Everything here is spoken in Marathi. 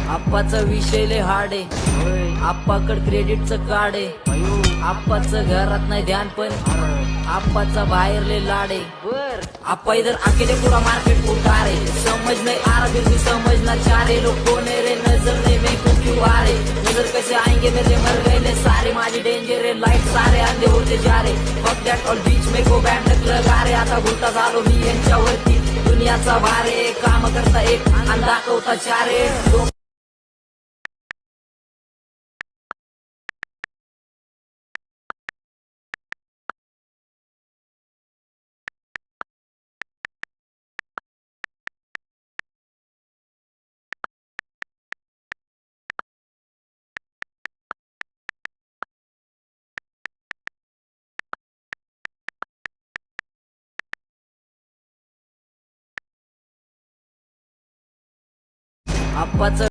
आप्पाचा विषय लय हार्ड आहे, आप्पाकड क्रेडिटचं कार्ड आहे, आप्पाचं घरात नाही ध्यान पण आप्पाचा बाहेर लय लाड आहे। आप्पा इधर अकेले पूरा मार्केट उतार है, समझ नहीं आ रहा फिर भी समझना चाह रहे लोग कौन है रे, नजर नहीं मैं क्यों आ रहे, नजर कैसे आएंगे मेरे मर गए ले सारे, माझी डेंजर है लाईट सारे अंधे होते जा रे, फक दॅट ऑल बीच में गो बँड लगा रे, आता भुलता झालो मी यांच्यावरती दुनियाचा भारे, काम करता एक आणि दाखवता चारे। आप्पाचं